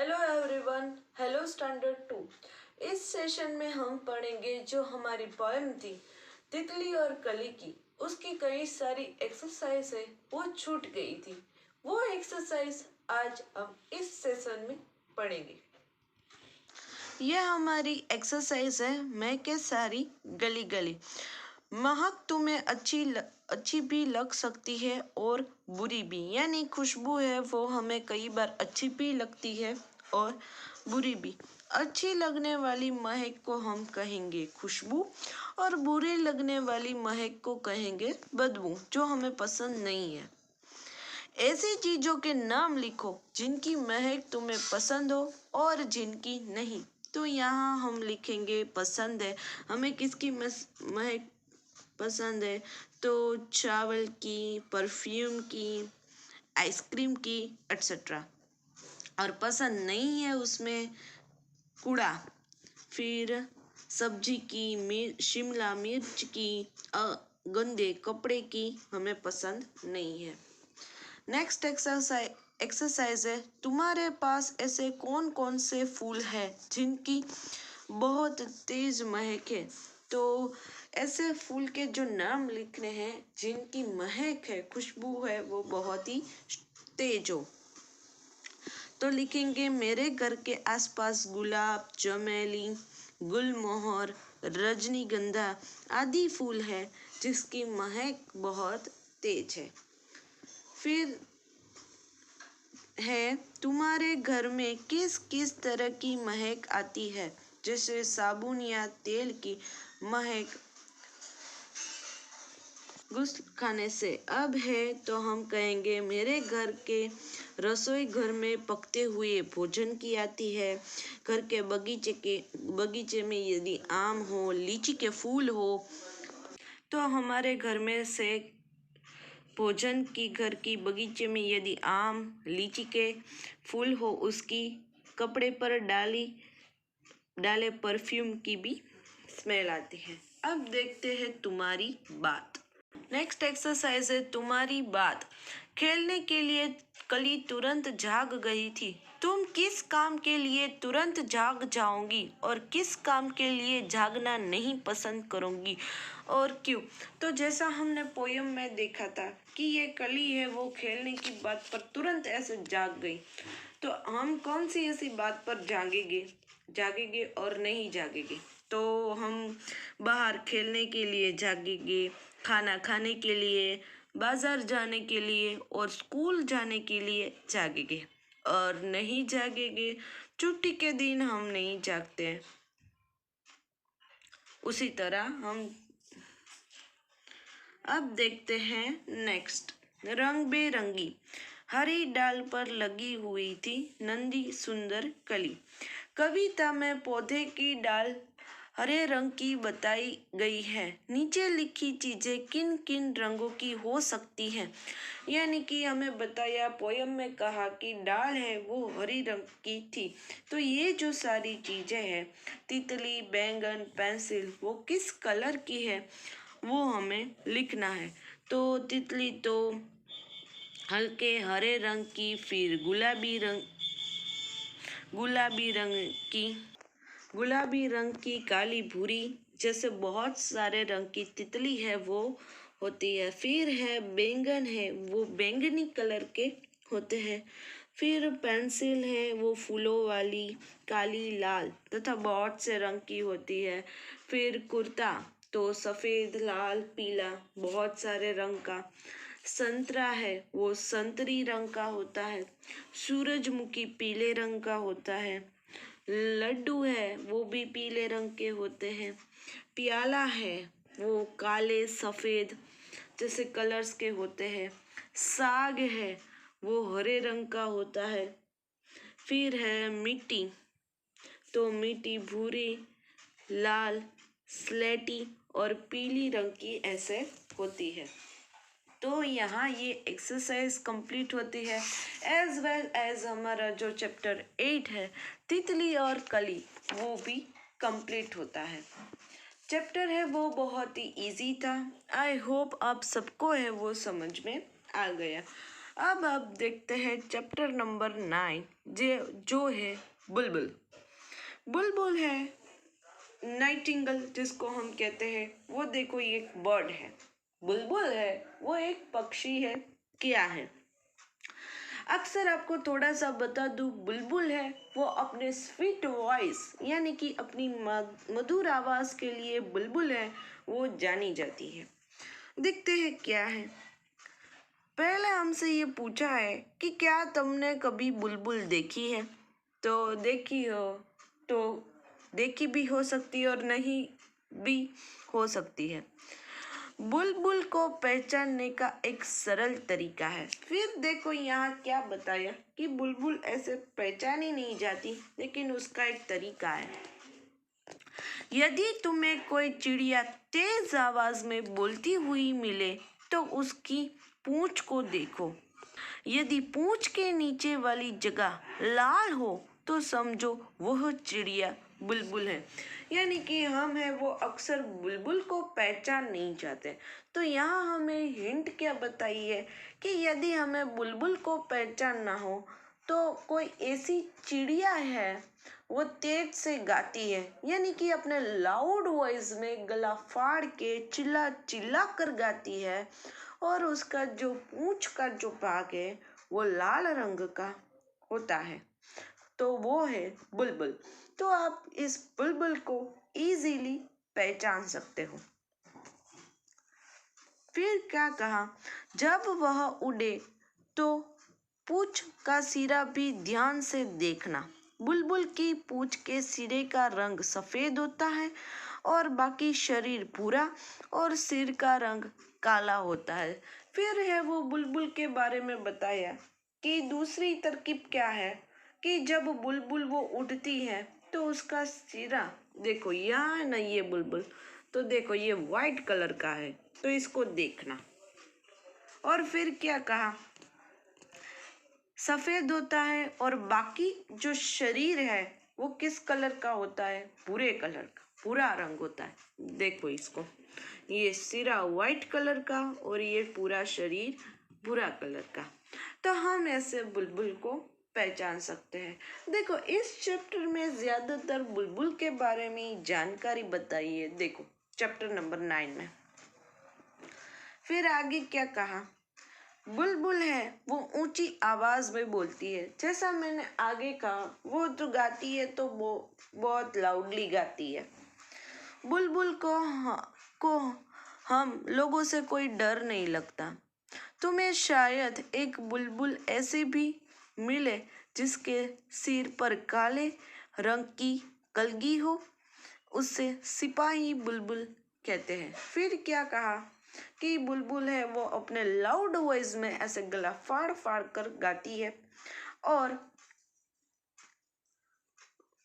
Hello everyone, hello standard 2। इस session में हम पढ़ेंगे जो हमारी पोएम थी तितली और कली की, उसकी कई सारी एक्सरसाइज है वो छूट गई थी। वो एक्सरसाइज आज हम इस सेशन में पढ़ेंगे। यह हमारी एक्सरसाइज है मैं के सारी गली गली। महक तुम्हें अच्छी भी लग सकती है और बुरी भी, यानी खुशबू है वो हमें कई बार अच्छी भी लगती है और बुरी भी। अच्छी लगने वाली महक को हम कहेंगे खुशबू और बुरी लगने वाली महक को कहेंगे बदबू, जो हमें पसंद नहीं है। ऐसी चीजों के नाम लिखो जिनकी महक तुम्हें पसंद हो और जिनकी नहीं। तो यहाँ हम लिखेंगे पसंद है, हमें किसकी महक पसंद है, तो चावल की, परफ्यूम की, आइसक्रीम की, एक्सेट्रा। और पसंद नहीं है उसमें कूड़ा, फिर सब्जी की, शिमला मिर्च की, गंदे कपड़े की हमें पसंद नहीं है। नेक्स्ट एक्सरसाइज है तुम्हारे पास ऐसे कौन कौन से फूल है जिनकी बहुत तेज महक है। तो ऐसे फूल के जो नाम लिखने हैं जिनकी महक है, खुशबू है वो बहुत ही तेज हो। तो लिखेंगे मेरे घर के आसपास गुलाब, चमेली, गुलमोहर, रजनीगंधा आदि फूल है जिसकी महक बहुत तेज है। फिर है तुम्हारे घर में किस किस तरह की महक आती है, जैसे साबुन या तेल की महक गुस्ल खाने से। अब है तो हम कहेंगे मेरे घर के रसोई घर में पकते हुए भोजन की आती है। घर के बगीचे में यदि आम हो, लीची के फूल हो, तो हमारे घर में से भोजन की घर की बगीचे में यदि आम, लीची के फूल हो, उसकी कपड़े पर डाले परफ्यूम की भी स्मेल आती है। अब देखते हैं तुम्हारी बात। नेक्स्ट एक्सरसाइज है तुम्हारी बात। खेलने के लिए कली तुरंत जाग गई थी। तुम किस काम के लिए तुरंत जाग जाओगी और किस काम के लिए जागना नहीं पसंद करोगी और क्यों। तो जैसा हमने पोयम में देखा था कि ये कली है वो खेलने की बात पर तुरंत ऐसे जाग गई, तो हम कौन सी ऐसी बात पर जागेंगे और नहीं जागेंगे। तो हम बाहर खेलने के लिए जागेंगे, खाना खाने के लिए, बाजार जाने के लिए और स्कूल जाने के लिए जागेंगे। और नहीं जागेंगे, छुट्टी के दिन हम नहीं जागते हैं। उसी तरह हम अब देखते हैं नेक्स्ट। रंग बेरंगी हरी डाल पर लगी हुई थी नंदी सुंदर कली। कविता में पौधे की डाल हरे रंग की बताई गई है। नीचे लिखी चीजें किन किन रंगों की हो सकती हैं, यानी कि हमें बताया, पोयम में कहा कि डाल है वो हरी रंग की थी। तो ये जो सारी चीजें हैं, तितली, बैंगन, पेंसिल, वो किस कलर की है वो हमें लिखना है। तो तितली तो हल्के हरे रंग की, फिर गुलाबी रंग की, काली भूरी, जैसे बहुत सारे रंग की तितली है वो होती है। फिर है बैंगन है वो बैंगनी कलर के होते हैं। फिर पेंसिल है वो फूलों वाली काली, लाल तथा बहुत से रंग की होती है। फिर कुर्ता तो सफेद, लाल, पीला बहुत सारे रंग का। संतरा है वो संतरी रंग का होता है। सूरजमुखी पीले रंग का होता है। लड्डू है वो भी पीले रंग के होते हैं। प्याला है वो काले, सफेद जैसे कलर्स के होते हैं। साग है वो हरे रंग का होता है। फिर है मिट्टी, तो मिट्टी भूरी, लाल, स्लेटी और पीली रंग की ऐसे होती है। तो यहाँ ये एक्सरसाइज कंप्लीट होती है, एज वेल एज हमारा जो चैप्टर 8 है तितली और कली वो भी कंप्लीट होता है। चैप्टर है वो बहुत ही इजी था। आई होप आप सबको है वो समझ में आ गया। अब आप देखते हैं चैप्टर नंबर 9 जो है बुलबुल। बुलबुल है नाइटिंगल जिसको हम कहते हैं, वो देखो ये एक बर्ड है। बुलबुल है वो एक पक्षी है। क्या है? अक्सर आपको थोड़ा सा बता दूं, बुलबुल है वो अपने स्वीट वॉइस यानी कि अपनी मधुर आवाज के लिए बुलबुल है वो जानी जाती है। देखते हैं क्या है। पहले हमसे ये पूछा है कि क्या तुमने कभी बुलबुल देखी है? तो देखी हो तो देखी भी हो सकती है और नहीं भी हो सकती है। बुलबुल को पहचानने का एक सरल तरीका है। फिर देखो यहाँ क्या बताया कि बुलबुल ऐसे पहचानी नहीं जाती, लेकिन उसका एक तरीका है। यदि तुम्हें कोई चिड़िया तेज आवाज में बोलती हुई मिले तो उसकी पूंछ को देखो। यदि पूंछ के नीचे वाली जगह लाल हो तो समझो वह चिड़िया बुलबुल है। यानी कि हम है वो अक्सर बुलबुल को पहचान नहीं जाते। तो यहाँ हमें हिंट क्या बताई है कि यदि हमें बुलबुल को पहचानना हो तो कोई ऐसी चिड़िया है वो तेज से गाती है, यानी कि अपने लाउड वॉइस में गला फाड़ के चिल्ला चिल्ला कर गाती है, और उसका जो पूंछ का जो भाग है वो लाल रंग का होता है, तो वो है बुलबुल। तो आप इस बुलबुल को इजीली पहचान सकते हो। फिर क्या कहा, जब वह उड़े तो पूंछ का सिरा भी ध्यान से देखना। बुलबुल की पूंछ के सिरे का रंग सफेद होता है और बाकी शरीर भूरा और सिर का रंग काला होता है। फिर है वो बुलबुल के बारे में बताया कि दूसरी तरकीब क्या है कि जब बुलबुल वो उड़ती है तो उसका सिरा देखो, यहाँ है ना ये बुलबुल, तो देखो ये वाइट कलर का है, तो इसको देखना। और फिर क्या कहा, सफेद होता है और बाकी जो शरीर है वो किस कलर का होता है? भूरे कलर का, भूरा रंग होता है। देखो इसको, ये सिरा वाइट कलर का और ये पूरा शरीर भूरा कलर का। तो हम ऐसे बुलबुल को पहचान सकते हैं। देखो इस चैप्टर में ज्यादातर बुलबुल के बारे में जानकारी बताई है। देखो चैप्टर नंबर 9 में फिर आगे क्या कहा, बुलबुल है वो ऊंची आवाज में बोलती है। जैसा मैंने आगे कहा, वो तो गाती है तो वो बहुत लाउडली गाती है। बुलबुल को हम लोगों से कोई डर नहीं लगता। तुम्हें शायद एक बुलबुल ऐसे भी मिले जिसके सिर पर काले रंग की कलगी हो, उससे सिपाही बुलबुल कहते हैं। फिर क्या कहा कि बुलबुल है वो अपने लाउड वॉइस में ऐसे गला फाड़ फाड़ कर गाती है। और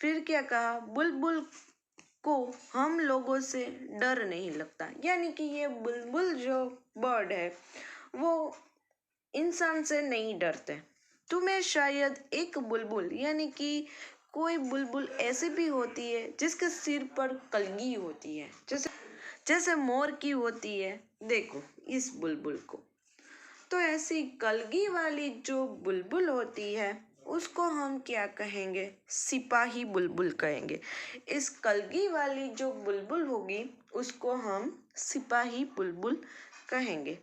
फिर क्या कहा, बुलबुल को हम लोगों से डर नहीं लगता, यानी कि ये बुलबुल जो बर्ड है वो इंसान से नहीं डरते। तुम्हें शायद एक बुलबुल यानी कि कोई बुलबुल ऐसी भी होती है जिसके सिर पर कलगी होती है, जैसे जैसे मोर की होती है। देखो इस बुलबुल को, तो ऐसी कलगी वाली जो बुलबुल होती है उसको हम क्या कहेंगे? सिपाही बुलबुल कहेंगे। इस कलगी वाली जो बुलबुल होगी उसको हम सिपाही बुलबुल कहेंगे।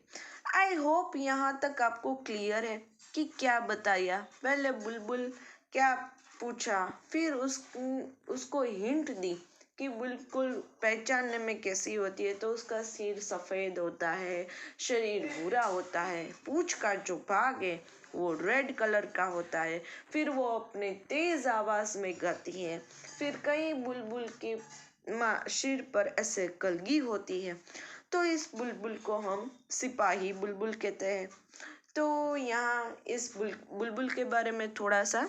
आई होप यहाँ तक आपको क्लियर है कि क्या बताया। पहले बुलबुल क्या पूछा, फिर उसको हिंट दी कि बिल्कुल पहचानने में कैसी होती है। तो उसका सिर सफ़ेद होता है, शरीर भूरा होता है, पूंछ का जो भाग है वो रेड कलर का होता है। फिर वो अपने तेज आवाज में गाती है। फिर कई बुलबुल के सिर पर ऐसे कलगी होती है, तो इस बुलबुल को हम सिपाही बुलबुल कहते हैं। तो यहाँ इस बुलबुल के बारे में थोड़ा सा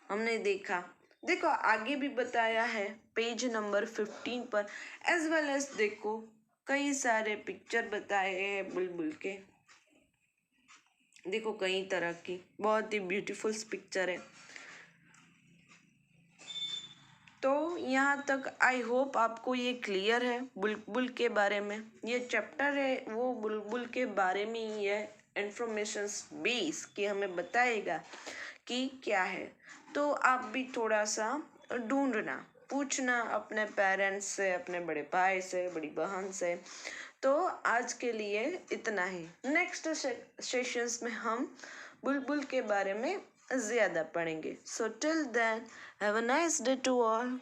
हमने देखा। देखो आगे भी बताया है पेज नंबर 15 पर, एज वेल एज देखो कई सारे पिक्चर बताए हैं बुलबुल के। देखो कई तरह की बहुत ही ब्यूटीफुल पिक्चर है। तो यहाँ तक आई होप आपको ये क्लियर है बुलबुल के बारे में। ये चैप्टर है वो बुलबुल के बारे में ही है, इंफॉर्मेशंस बेस कि हमें बताएगा कि क्या है। तो आप भी थोड़ा सा ढूंढना, पूछना अपने पेरेंट्स से, अपने बड़े भाई से, बड़ी बहन से। तो आज के लिए इतना ही। नेक्स्ट सेशंस में हम बुलबुल के बारे में ज़्यादा पढ़ेंगे। So till then have a nice day to all.